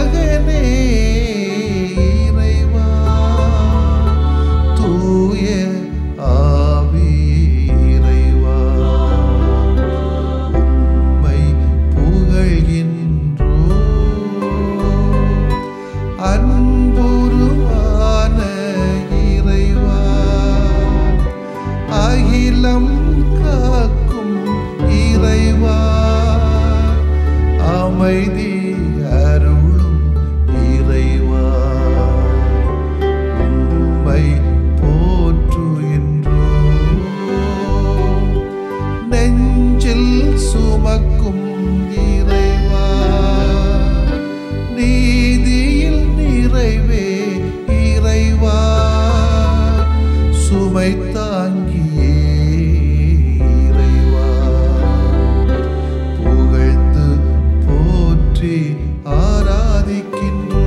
மகனே இறைவா தூய ஆவி இறைவா உம்மை புகழ்கின்றோம் அன்புருவான இறைவா அகிலம் காக்கும் இறைவா அமைதி அருளும் இறைவா உம்மை போற்றுகின்றோம் நெஞ்சில் சுமக்கும் இறைவா நீதியில் நிறைவே இறைவா சுமை தாங்கியே இறைவா புகழ்ந்து போற்றி ஆராதிக்கின்றோம்.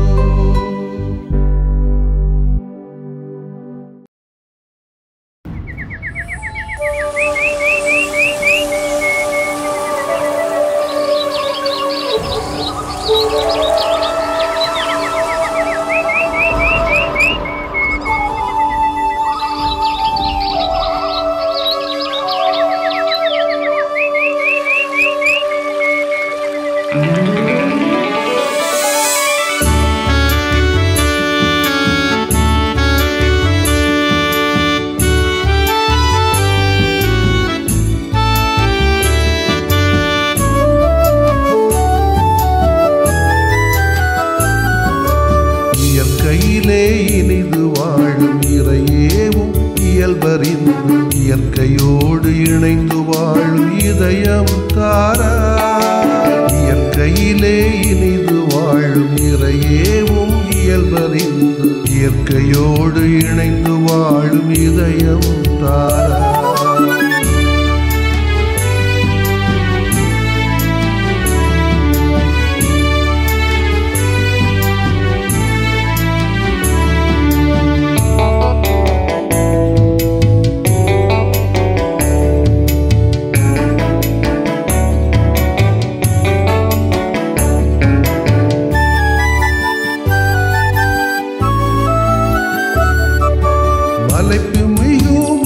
இயற்கையிலே இனிது வாழும் இறையேவும் இயல்பறிந்து இயற்கையோடு இணைந்து வாழும் இதயம் தாராய். இயற்கையிலே இனிது வாழும் இறையேவும் இயல்பறிந்து இயற்கையோடு இணைந்து வாழும் இதயம் தாராய்.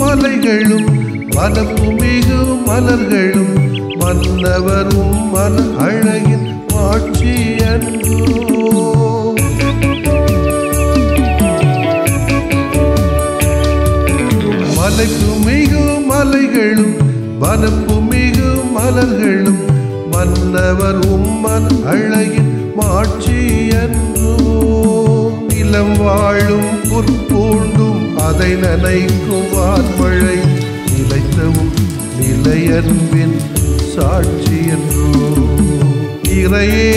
மலைகளும் வனப்புமிகு மலர்களும் மன்னவரும் மன அழகின் மாட்சி அன்றோ. மலைப்புமிகு மலைகளும் வனப்புமிகு மலர்களும் மன்னவரும் மன அழகின் மாட்சி அன்றோ. நிலம் வாழும் புற்பூண்டும் அதை நனைக்கும் வான்மழை நிலைத்தவும் நிலையன்பின் சாட்சி என்றோ. இறையே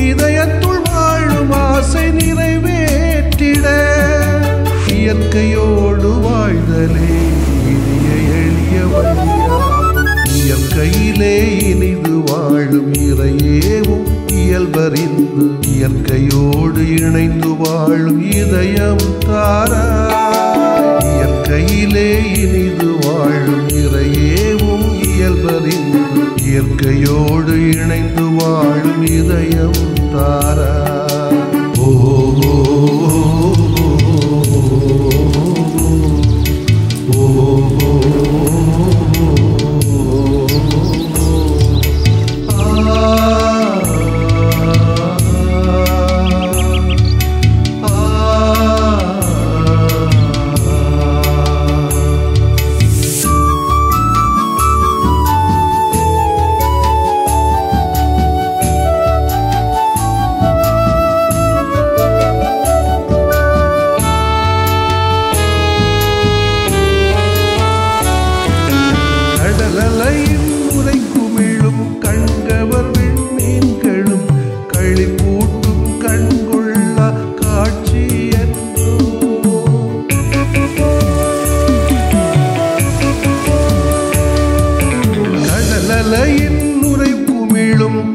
இதயத்துள் வாழும் ஆசை நிறைவேற்றிட இயற்கையோடு வாழ்தலே இனிய எளிய வழியாகும். இயற்கையிலே இனிது வாழும் இறையேவும் இயல்பறிந்து இயற்கையோடு இணைந்து வாழும் இதயம் தாராய். இயற்கையிலே இனிது வாழும் இறையேவும் இயல்பறிந்து இயற்கையோடு இணைந்து வாழும் இதயம் தாராய். ஓ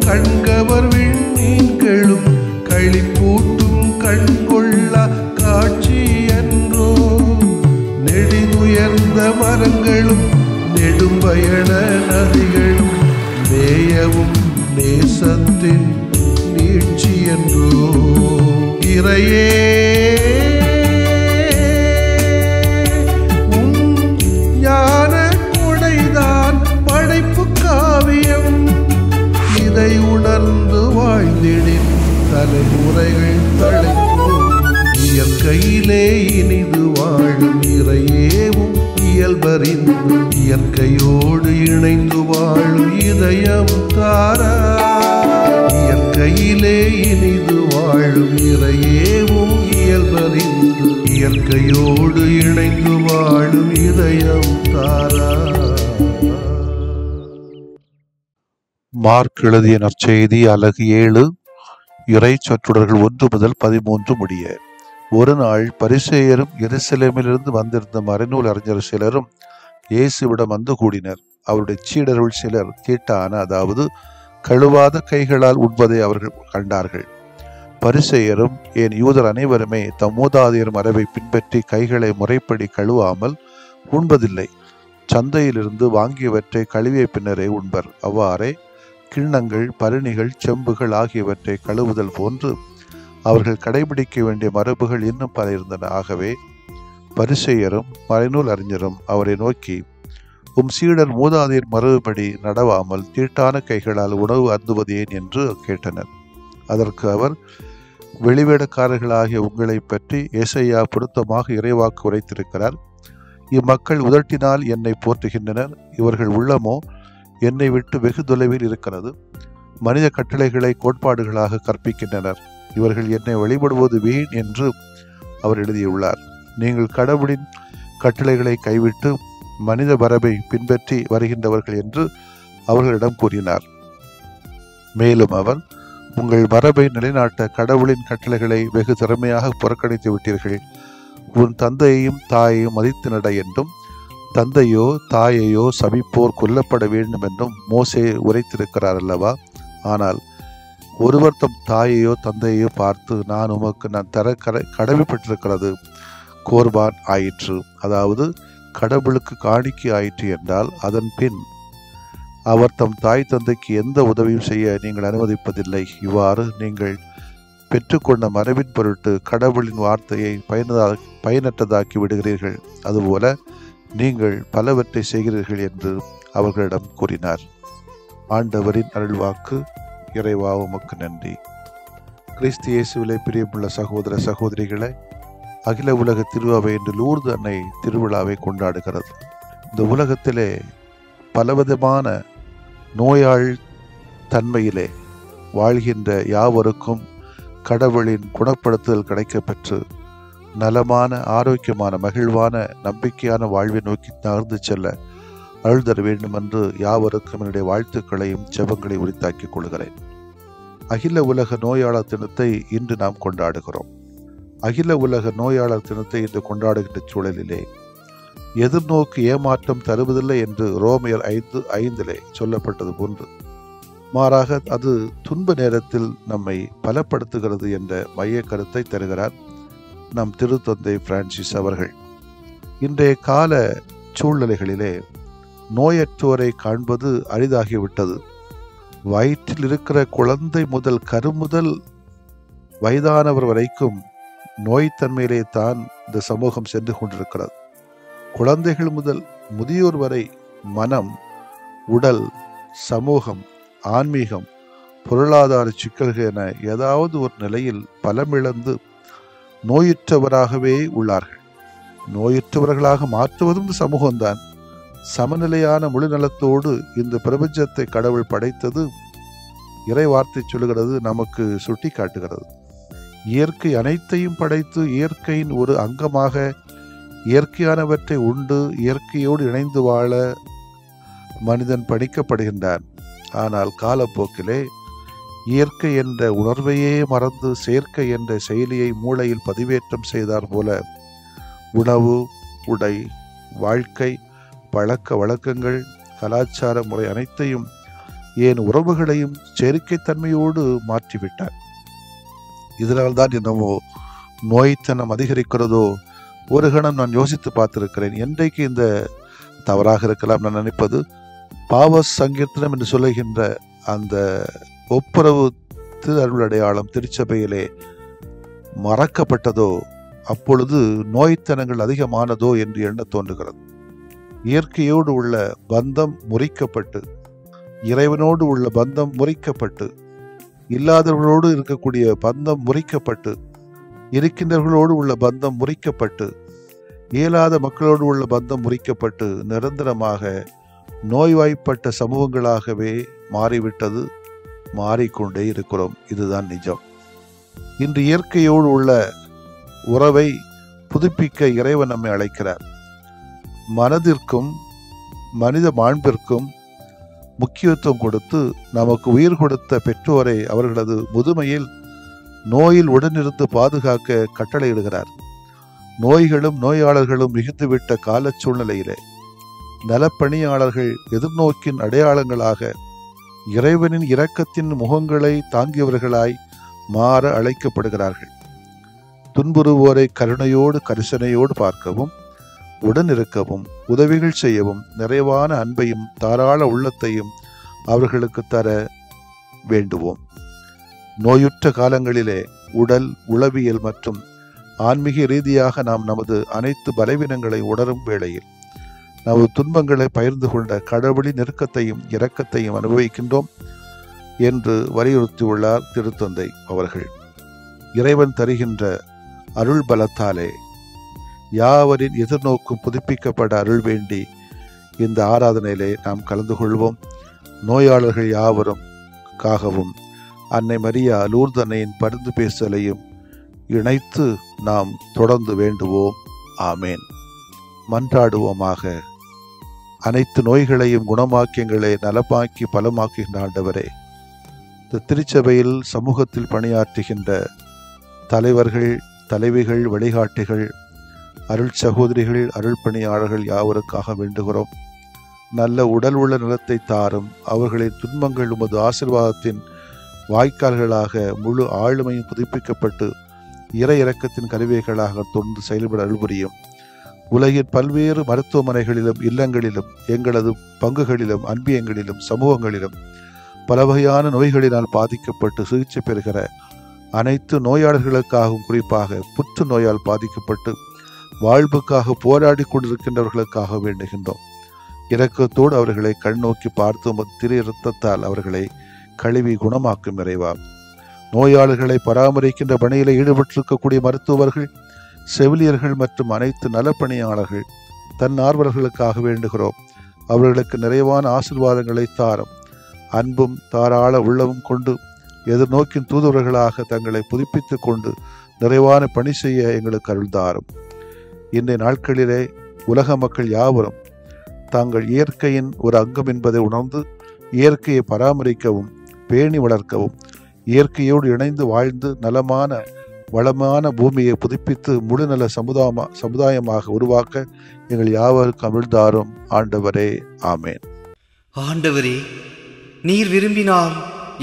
கண்கவர் விண்மீன்களும் களிப்பூட்டும் கண்கொள்ளா காட்சி என்றோ. நெடிதுயர்ந்த மரங்களும் நெடும்பயண நதிகளும் நேசத்தின் நீட்சி என்றோ. இறையே உன் ஞான கொடைதான் படைப்பு காவியம். இதை உணர்ந்து வாழ்ந்திடின் தலைமுறைகள் தழைக்கும். இயற்கையிலே இனிது வாழும் இறையேவும் இயல்பறிந்து இயற்கையோடு இணைந்து வாழும் இதயம் தாரா. இயற்கையிலே இனிது வாழும் இறையேவும் இயல்பறிந்து இயற்கையோடு இணைந்து வாழும் இதயம் தாரா. மார்க் எழுதிய நற்செய்தி அலகு 7 இறை சொற்றொடர்கள் 1 முதல் 13 முடிய. ஒரு நாள் பரிசேயரும் எருசலேமிலிருந்து வந்திருந்த மறைநூல் அறிஞர் சிலரும் இயேசுவிடம் வந்து கூடினர். அவருடைய சீடருள் சிலர் தீட்டான, அதாவது கழுவாத கைகளால் உண்பதை அவர்கள் கண்டார்கள். பரிசேயரும் ஏன் யூதர் அனைவருமே தம் மூதாதையர் மரபை பின்பற்றி கைகளை முறைப்படி கழுவாமல் உண்பதில்லை. சந்தையிலிருந்து வாங்கியவற்றை கழுவிய பின்னரே உண்பர். அவ்வாறே கிண்ணங்கள், பரணிகள், செம்புகள் ஆகியவற்றை கழுவுதல் போன்று அவர்கள் கடைபிடிக்க வேண்டிய மரபுகள் இன்னும் பல இருந்தன. ஆகவே பரிசேயரும் மறைநூல் அறிஞரும் அவரை நோக்கி, உம் சீடர் மூதாதையர் மரபுபடி நடவாமல் தீட்டான கைகளால் உணவு அருந்துவது ஏன் என்று கேட்டனர். அதற்கு அவர், வெளிவேடக்காரர்களாகிய உங்களை பற்றி ஏசாயா பொருத்தமாக இறைவாக்கு உரைத்திருக்கிறார். இம்மக்கள் உதட்டினால் என்னை போற்றுகின்றனர், இவர்கள் உள்ளமோ என்னை விட்டு வெகு தொலைவில் இருக்கிறது. மனித கட்டளைகளை கோட்பாடுகளாக கற்பிக்கின்றனர். இவர்கள் என்னை வழிபடுவது வீண் என்று அவர் எழுதியுள்ளார். நீங்கள் கடவுளின் கட்டளைகளை கைவிட்டு மனித மரபை பின்பற்றி வருகின்றவர்கள் என்று அவர்களிடம் கூறினார். மேலும் அவர், உங்கள் மரபை நிலைநாட்ட கடவுளின் கட்டளைகளை வெகு திறமையாக புறக்கணித்து விட்டீர்கள். உன் தந்தையையும் தாயையும் மதித்து நட என்றும், தந்தையோ தாயையோ சபிப்போர் கொல்லப்பட வேண்டும் என்றும் மோசே உரைத்திருக்கிறார் அல்லவா? ஆனால் ஒருவர் தம் தாயையோ தந்தையோ பார்த்து, நான் தர கடமைப்பட்டிருக்கிறது கோர்பான் ஆயிற்று, அதாவது கடவுளுக்கு காணிக்கை ஆயிற்று என்றால், அதன் பின் அவர் தம் தாய் தந்தைக்கு எந்த உதவியும் செய்ய நீங்கள் அனுமதிப்பதில்லை. இவ்வாறு நீங்கள் பெற்றுக்கொண்ட மரபின் பொருட்டு கடவுளின் வார்த்தையை பயனற்றதாக்கி விடுகிறீர்கள். அதுபோல நீங்கள் பலவற்றை செய்கிறீர்கள் என்று அவர்களிடம் கூறினார். ஆண்டவரின் அருள்வாக்கு. இறைவா உமக்கு நன்றி. கிறிஸ்து இயேசுவிலே பிரியமுள்ள சகோதர சகோதரிகளை, அகில உலக திருஅவை என்று லூர்து அன்னை திருவிழாவை கொண்டாடுகிறது. இந்த உலகத்திலே பலவிதமான நோயாள் தன்மையிலே வாழ்கின்ற யாவருக்கும் கடவுளின் குணப்படுத்துதல் கிடைக்கப்பெற்று நலமான, ஆரோக்கியமான, மகிழ்வான, நம்பிக்கையான வாழ்வை நோக்கி நகர்ந்து செல்ல அருள் தர வேண்டும் என்று யாவருக்கும் என்னுடைய வாழ்த்துக்களையும் ஜெபங்களை உரித்தாக்கிக் கொள்கிறேன். அகில உலக நோயாளர் தினத்தை இன்று நாம் கொண்டாடுகிறோம். அகில உலக நோயாளர் தினத்தை இன்று கொண்டாடுகின்ற சூழலிலே எதிர்நோக்கு ஏமாற்றம் தருவதில்லை என்று ரோமையர் 5:5 சொல்லப்பட்டது போன்று, மாறாக அது துன்ப நேரத்தில் நம்மை பலப்படுத்துகிறது என்ற மைய கருத்தை தருகிறார் நம் திருத்தந்தை பிரான்சிஸ் அவர்கள். இன்றைய கால சூழ்நிலைகளிலே நோயற்றோரை காண்பது அரிதாகிவிட்டது. வயிற்றில் இருக்கிற குழந்தை முதல் கருமுதல் வயதானவர் வரைக்கும் நோய்த்தன்மையிலே தான் இந்த சமூகம் சென்று கொண்டிருக்கிறது. குழந்தைகள் முதல் முதியோர் வரை மனம், உடல், சமூகம், ஆன்மீகம், பொருளாதார சிக்கல்கள் என ஏதாவது ஒரு நிலையில் பலமிழந்து நோயுற்றவராகவே உள்ளார்கள். நோயுற்றவர்களாக மாற்றுவதும் சமூகம்தான். சமநிலையான முழு நலத்தோடு இந்த பிரபஞ்சத்தை கடவுள் படைத்தது இறை வார்த்தை சொல்லுகிறது, நமக்கு சுட்டி காட்டுகிறது. இயற்கை அனைத்தையும் படைத்து இயற்கையின் ஒரு அங்கமாக இயற்கையானவற்றை உண்டு இயற்கையோடு இணைந்து வாழ மனிதன் பணிக்கப்படுகின்றான். ஆனால் காலப்போக்கிலே இயற்கை என்ற உணர்வையே மறந்து செயற்கை என்ற செயலியை மூளையில் பதிவேற்றம் செய்தார் போல உணவு, உடை, வாழ்க்கை, பழக்க வழக்கங்கள், கலாச்சார முறை அனைத்தையும், ஏன் உறவுகளையும் செயற்கைத்தன்மையோடு மாற்றிவிட்டார். இதனால்தான் என்னவோ நோய்த்தனம் அதிகரிக்கிறதோ ஒரு கணம் நான் யோசித்து பார்த்திருக்கிறேன். என்றைக்கு இந்த தவறாக இருக்கலாம் நான் நினைப்பது, பாவ சங்கீர்த்தனம் என்று சொல்லுகின்ற அந்த ஒப்புரவு திரு அருள் அடையாளம் திருச்சபையிலே மறக்கப்பட்டதோ அப்பொழுது நோய்த்தனங்கள் அதிகமானதோ என்று எண்ண தோன்றுகிறது. இயற்கையோடு உள்ள பந்தம் முறிக்கப்பட்டு, இறைவனோடு உள்ள பந்தம் முறிக்கப்பட்டு, இல்லாதவர்களோடு இருக்கக்கூடிய பந்தம் முறிக்கப்பட்டு, இருக்கின்றவர்களோடு உள்ள பந்தம் முறிக்கப்பட்டு, இயலாத மக்களோடு உள்ள பந்தம் முறிக்கப்பட்டு, நிரந்தரமாக நோய்வாய்ப்பட்ட சமூகங்களாகவே மாறிவிட்டது, மாறிக்கொண்டே இருக்கிறோம். இதுதான் நிஜம். இன்று இயற்கையோடு உள்ள உறவை புதுப்பிக்க இறைவன் நம்மை அழைக்கிறார். மனதிற்கும் மனித மாண்பிற்கும் முக்கியத்துவம் கொடுத்து நமக்கு உயிர் கொடுத்த பெற்றோரை அவர்களது முதுமையில் நோயில் உடனிருந்து பாதுகாக்க கட்டளையிடுகிறார். நோய்களும் நோயாளர்களும் மிகுந்துவிட்ட கால சூழ்நிலையிலே நலப்பணியாளர்கள் எதிர்நோக்கின் அடையாளங்களாக இறைவனின் இரக்கத்தின் முகங்களை தாங்கியவர்களாய் மாற அழைக்கப்படுகிறார்கள். துன்புறுவோரை கருணையோடு கரிசனையோடு பார்க்கவும், உடனிருக்கவும், உதவிகள் செய்யவும், நிறைவான அன்பையும் தாராள உள்ளத்தையும் அவர்களுக்கு தர வேண்டுவோம். நோயுற்ற காலங்களிலே உடல், உளவியல் மற்றும் ஆன்மீக ரீதியாக நாம் நமது அனைத்து பலவீனங்களை உணரும் வேளையில் நமது துன்பங்களை பகிர்ந்து கொண்ட கடவுளின் நெருக்கத்தையும் இரக்கத்தையும் அனுபவிக்கின்றோம் என்று வலியுறுத்தியுள்ளார் திருத்தந்தை அவர்கள். இறைவன் தருகின்ற அருள் பலத்தாலே யாவரின் எதிர்நோக்கும் புதுப்பிக்கப்பட அருள் வேண்டி இந்த ஆராதனையிலே நாம் கலந்து கொள்வோம். நோயாளர்கள் யாவருக்காகவும் அன்னை மரியா லூர்து அன்னையின் பரிந்து பேசலையும் இணைத்து நாம் தொடர்ந்து வேண்டுவோம். ஆமேன். மன்றாடுவோமாக. அனைத்து நோய்களையும் குணமாக்கி எங்களை நலமாக்கி பலமாக்குகின்ற ஆண்டவரே, இந்த திருச்சபையில் சமூகத்தில் பணியாற்றுகின்ற தலைவர்கள், தலைவிகள், வழிகாட்டிகள், அருள் சகோதரிகள், அருள் பணியாளர்கள் யாவருக்காக வேண்டுகிறோம். நல்ல உடல் உள்ள நிலத்தை தாரும். அவர்களின் துன்பங்கள் உமது ஆசீர்வாதத்தின் வாய்க்கால்களாக முழு ஆளுமையும் புதுப்பிக்கப்பட்டு இறை இரக்கத்தின் கருவிகளாக தொடர்ந்து செயல்பட அருள்புரியும். உலகின் பல்வேறு மருத்துவமனைகளிலும், இல்லங்களிலும், எங்களது பங்குகளிலும், அன்பியங்களிலும், சமூகங்களிலும் பல வகையான நோய்களினால் பாதிக்கப்பட்டு சிகிச்சை பெறுகிற அனைத்து நோயாளர்களுக்காகவும், குறிப்பாக புற்று நோயால் பாதிக்கப்பட்டு வாழ்வுக்காக போராடி கொண்டிருக்கின்றவர்களுக்காக வேண்டுகின்றோம். இரக்கத்தோடு அவர்களை கண்ணோக்கி பார்த்து திரு இரத்தத்தால் அவர்களை கழுவி குணமாக்கும் இறைவா. நோயாளர்களை பராமரிக்கின்ற பணியில் ஈடுபட்டிருக்கக்கூடிய மருத்துவர்கள், செவிலியர்கள் மற்றும் அனைத்து நலப்பணியாளர்கள், தன்னார்வலர்களுக்காக வேண்டுகிறோம். அவர்களுக்கு நிறைவான ஆசீர்வாதங்களை தாரும். அன்பும் தாராள உள்ளமும் கொண்டு எதிர்நோக்கின் தூதுவர்களாக தங்களை புதுப்பித்துக் கொண்டு நிறைவான பணி செய்ய எங்களுக்கு அருள் தாரும். இன்றைய நாட்களிலே உலக மக்கள் யாவரும் தாங்கள் இயற்கையின் ஒரு அங்கம் என்பதை உணர்ந்து இயற்கையை பராமரிக்கவும், பேணி வளர்க்கவும், இயற்கையோடு இணைந்து வாழ்ந்து நலமான வளமான பூமியை புதுப்பித்து முழுநல சமுதாயமாக உருவாக்க எங்கள் யாவருக்கும் அருள்தாரும் ஆண்டவரே. ஆமேன். ஆண்டவரே, நீர் விரும்பினால்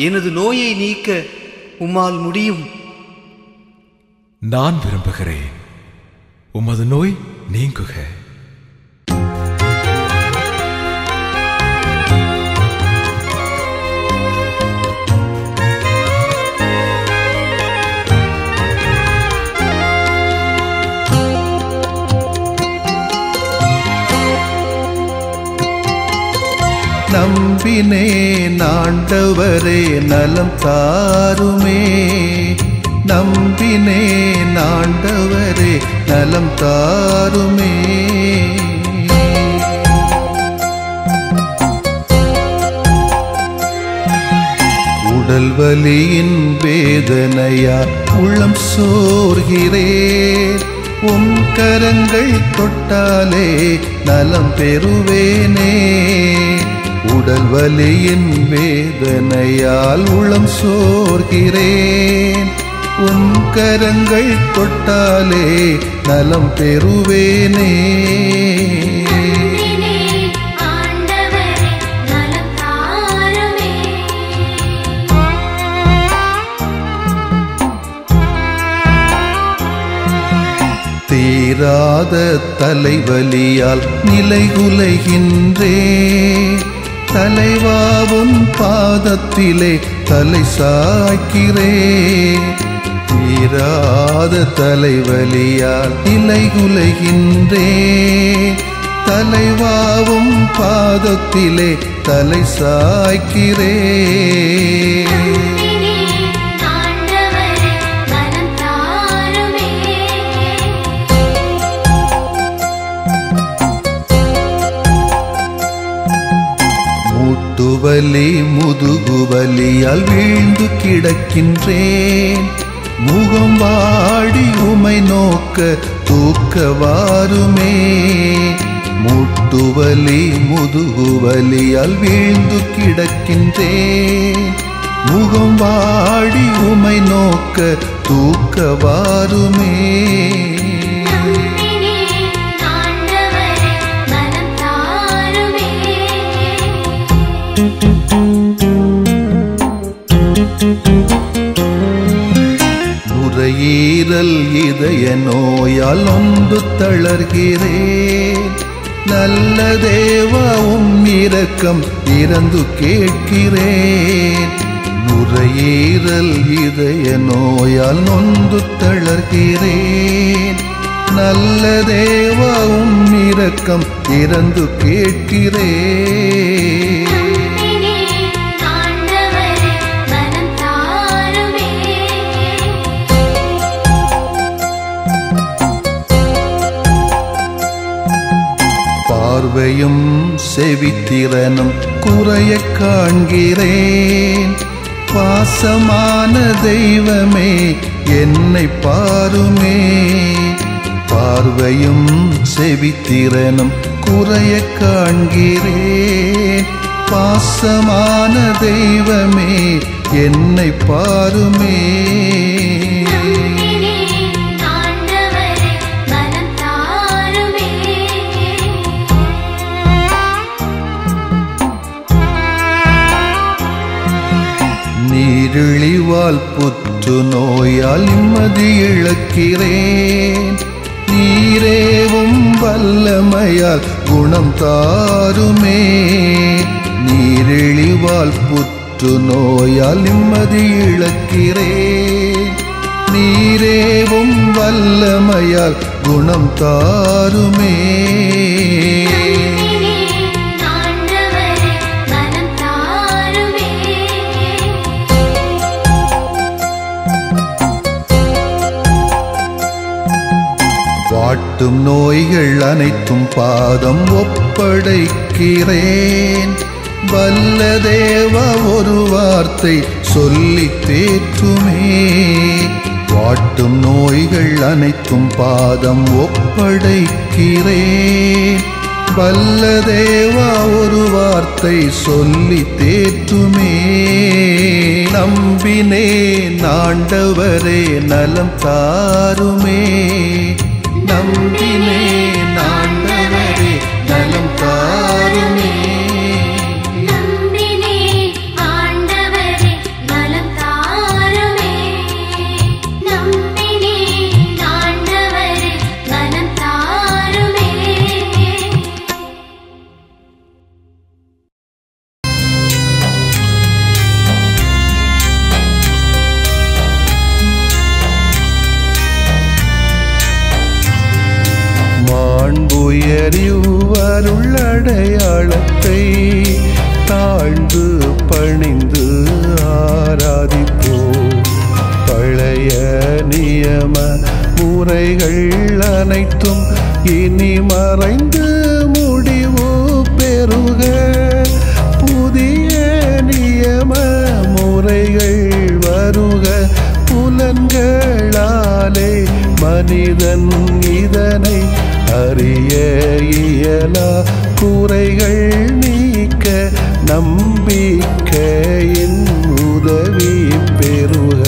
எனது நோயை நீக்க உம்மால் முடியும். நான் விரும்புகிறேன், உமது நோய் நீங்குக. நம்பினேன் ஆண்டவரே நலம் தாருமே, நம்பினேன் ஆண்டவரே நலம் தாருமே. உடல் வலியின் வேதனையா உள்ளம் சோர்கிறேன், உம் கரங்கள் தொட்டாலே நலம் பெறுவேனே. உடல் வலியின் வேதனையால் உளம் சோர்கிறேன், உம் கரங்கள் தொட்டாலே நலம் பெறுவேனே. தீராத தலைவலியால் நிலைகுலைகின்றேன், தலைவாவும் பாத பாதத்திலே தலை சாய்க்கிறேன். தீராத தலைவலியால் இலைகுலைகின்றேன். தலைவாவும் பாதத்திலே தலை சாய்க்கிறேன். மூட்டுவலி முதுகுவலியால் வீழ்ந்து கிடக்கின்றேன். முகம் வாடி உமை நோக்க தூக்க வாருமே. மூட்டுவலி முதுகுவலியால் வீழ்ந்து கிடக்கின்றேன். முகம் வாடி உமை நோக்க தூக்க வாருமே. நுரையீரல் இதய நோயால் நொந்து தளர்கிறேன். நல்ல தேவா உம் இரக்கம் இறந்து கேட்கிறேன். நுரையீரல் இதய நோயால் நொந்து தளர்கிறேன். நல்ல தேவா உம் இரக்கம் இறந்து கேட்கிறேன். பார்வையும் செவித்திறனும் குறைய காண்கிறேன். பாசமான தெய்வமே என்னை பாருமே. பார்வையும் செவித்திறனும் குறைய காண்கிறேன். பாசமான தெய்வமே என்னை பாருமே. நீரிழிவால் புற்று நோயால் நிம்மதி இழக்கிறேன். நீரேவும் வல்லமையால் குணம் தாருமே. நீரிழிவால் புற்று நோயால் நிம்மதி இழக்கிறேன். நீரேவும் வல்லமையால் குணம் தாருமே. வாட்டும் நோய்கள் அனைத்தும் பாதம் ஒப்படைக்கிறேன். வல்ல தேவா ஒரு வார்த்தை சொல்லி தேற்றுமே. வாட்டும் நோய்கள் அனைத்தும் பாதம் ஒப்படைக்கிறேன். வல்ல தேவா ஒரு வார்த்தை சொல்லி தேற்றுமே. நம்பினேன் ஆண்டவரே நலம் தாருமே. நம்பினேன் ஆண்டவரே நலம் தாருமே. நம்பினேன் ஆண்டவரே நலம் தாருமே. நம்பினேன் ஆண்டவரே நலம் தாருமே. அருளடையாளத்தை தாழ்ந்து பணிந்து ஆராதிப்போம். பழைய நியம முறைகள் அனைத்தும் இனி மறைந்து முடிவு பெறுக. புதிய நியம முறைகள் வருக. புலன்களாலே மனிதன் இதனை அறிய இயலா. குறைகள் நீக்க நம்பிக்கையின் உதவி பெறுக.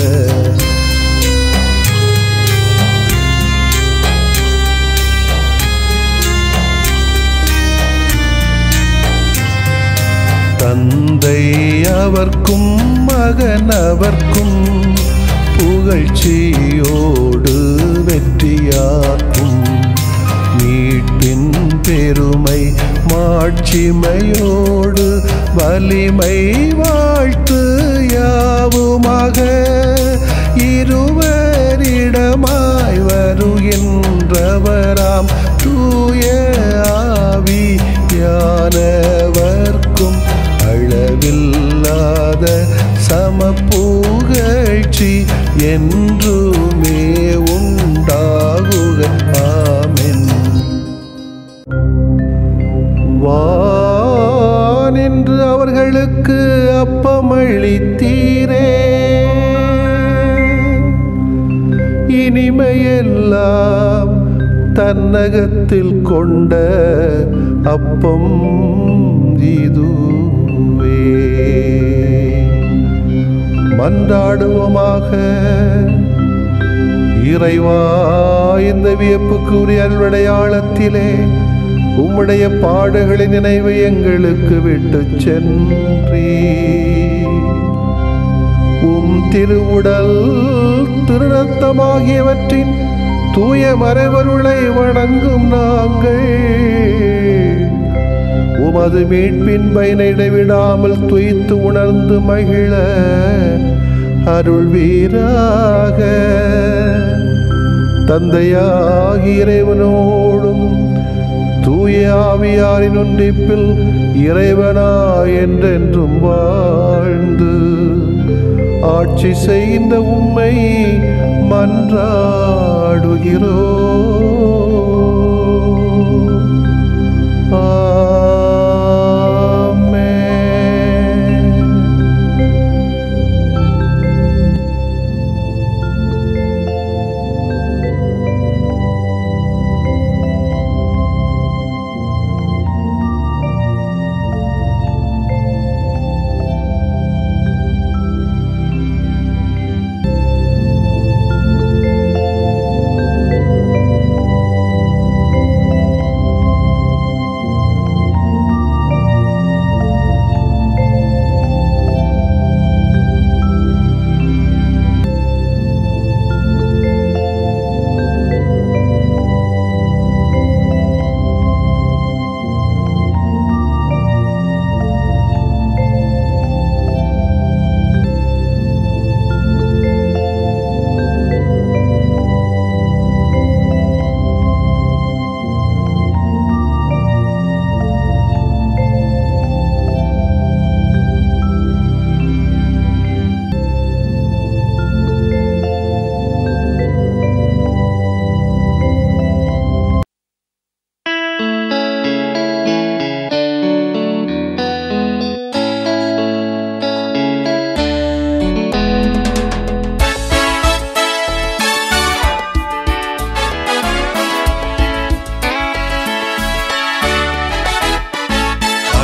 தந்தை அவர்க்கும் மகன் அவர்க்கும் புகழ்ச்சியோடு வெற்றியாக்கும். மீட்பின் பெருமை மாட்சிமையோடு வலிமை வாழ்த்து சம புகழ்ச்சி என்றுமே உண்டாகுக. ஆமென். வானின்று அவர்களுக்கு அப்பமளித்தீரே, இனிமையெல்லாம் தன்னகத்தில் கொண்ட அப்பம் இதுவே. மன்றாடுவோமாக. இறைவா, இந்த வியப்புக்குரிய அருள்வடையாளத்திலே உம்முடைய பாடுகளின் நினைவு எங்களுக்கு விட்டு சென்றீ. உம் திருவுடல் திருரத்தமாகியவற்றின் தூய மறைவருளை வணங்கும் நாங்கள் உமது மீட்பின் பயனை இடைவிடாமல் துய்த்து உணர்ந்து மகிழ அருள்வீராக. தந்தையாகிய இறைவனோடும் தூய ஆவியாரின் ஒன்றிப்பில் இறைவனா என்றென்றும் வாழ்ந்து ஆட்சி செய்கின்ற உம்மை மன்றாடுகிறோ.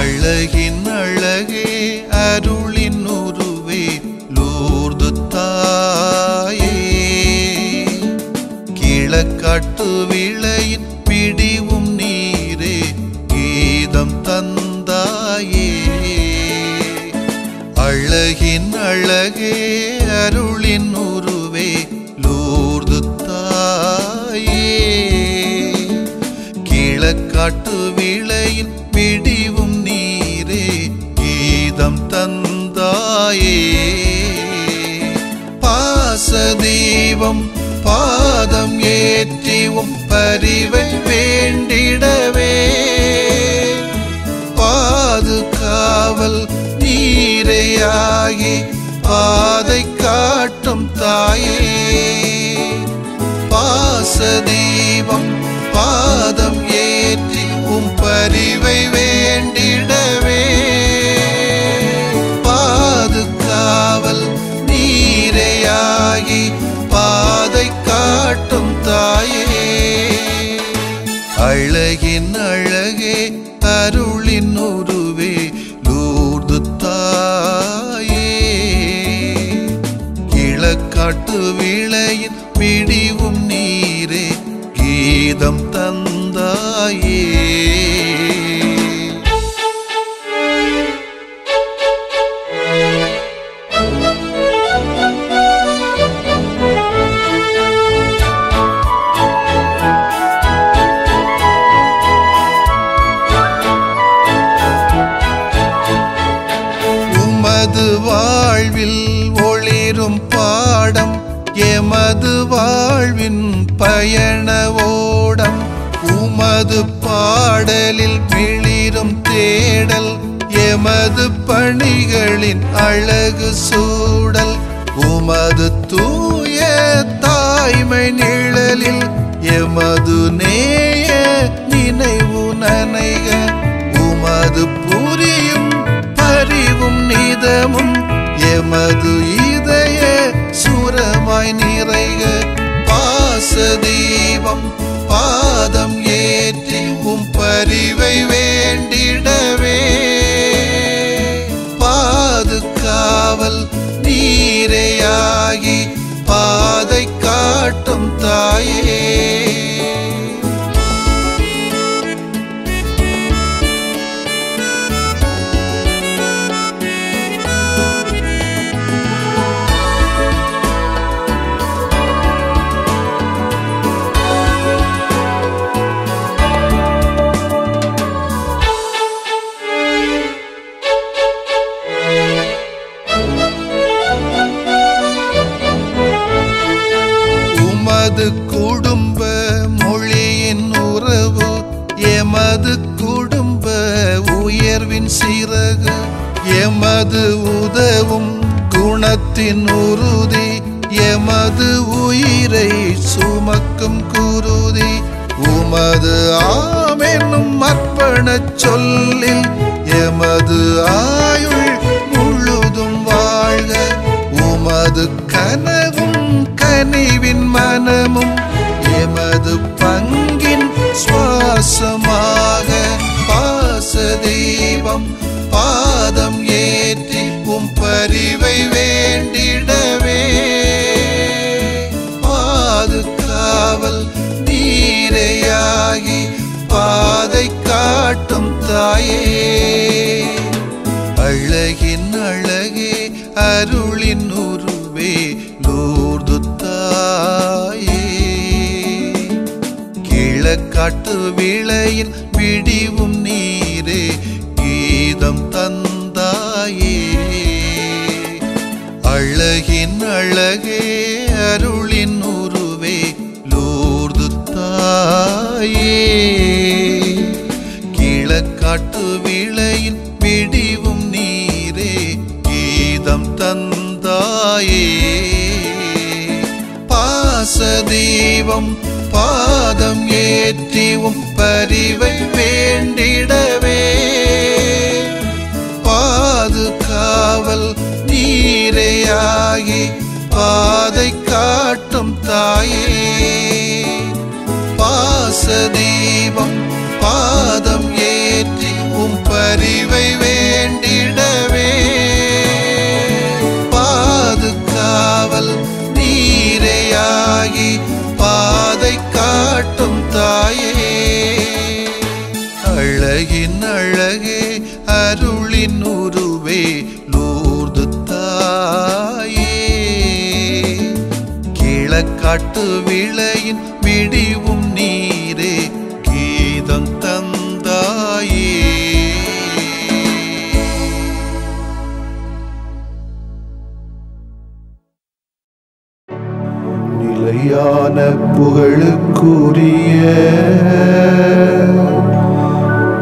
அழகின் அழகே அருளின் உருவே லூர்து தாயே, கிழக்காட்டு விளையின் பிடிவும் நீரே கீதம் தந்தாயே. அழகின் அழகே அருளின் உருவே லூர்து தாயே, கிழக்காட்டு விளையின் பிடிவும் நீரே கீதம் தந்தாயே. பாசதீபம் பாதம் ஏற்றிவும் பரிவை வேண்டிடவே, பாதுகாவல் நீரையாகி பாதை காட்டும் தாயே. பாசதீபம் பாதம் ஏற்றி உம் பரிவை வேண்டிடவே, பாதுகாவல் நீரையாகி பாதை காட்டும் தாயே. அழகின் அழகே அருளின் உருவே லூர்து தாயே, கிழக்காட்டு விளையின் பிடிவும் நீரே கீதம் தந்தாயே. உமது வாழ்வில் ஒளிரும் பாடம் எமது வாழ்வின் பயண ஓடம், உமது பாடலில் மிளிரும் தேடல் எமது பணிகளின் அழகு சூடல் உமது தூய தாய்மை நிழலில் எமது நேய நினைவு நனைக உமது புரியும் பரிவும் நிதமும் எமது இதய சுரமாய் நிறைக பாசதீபம் பாதம் ஏற்றி பரிவை வேண்டிடவே பாதுகாவல் நீரையாகி பாதை காட்டும் தாயே குடும்ப மொழியின் உறவு எமது குடும்ப உயர்வின் சிறகு எமது உதவும் குணத்தின் உறுதி எமது உயிரை சுமக்கும் குருதி உமது ஆமென்னும் அர்ப்பணச் சொல்லில் எமது ஆயுள் முழுதும் வாழ்க உமது கனவும் கனிவின் மனமும் எமது பங்கின் சுவாசமாக பாசதீபம் பாதம் ஏற்றி பரிவை வேண்டிடவே பாதுகாவல் நீரையாகி பாதை காட்டும் தாயே அழகின் அழகே அருளின் உருவே லூர்து தாயே கிழக்காட்டு விளையின் விடிவும் நீரே கீதம் தந்தாயே அழகின் அழகே அருளின் உருவே லூர்து தாயே கிழக்காட்டு விளையின் விடிவும் நீரே கீதம் தந்தாயே பாசதீபம் பாதம் ஏற்றிவும் பரிவை வேண்டிடவே பாதுகாவல் நீரையாகி பாதை காட்டும் தாயே பாசதீபம் பாதம் ஏற்றி பரிவை வேண்டிடவே பாதுகாவல் நீரையாகி பாதை காட்டும் தாயே அழகின் அழகே அருளின் உருவே லூர்து தாயே கிழக்காட்டு விளையின் விடிவும் நீரே கீதம் தந்தாயே நிலையான புகழுக்குரிய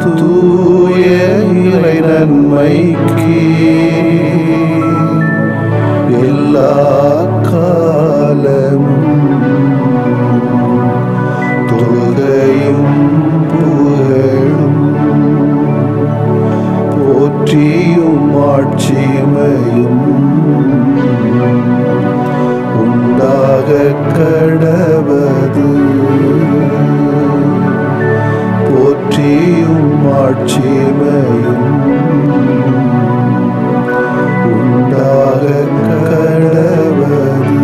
தூய இறை நன்மைக்கு எல்லா காலமும் தொழுகையும் புகழும் போற்றியும் ஆட்சிமையும் உண்டாக கடவது போற்றியும் ஆட்சிமையும் உண்டாக கடவது.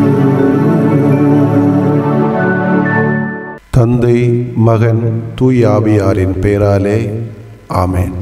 தந்தை மகன் தூய ஆவியாரின் பெயராலே ஆமென்.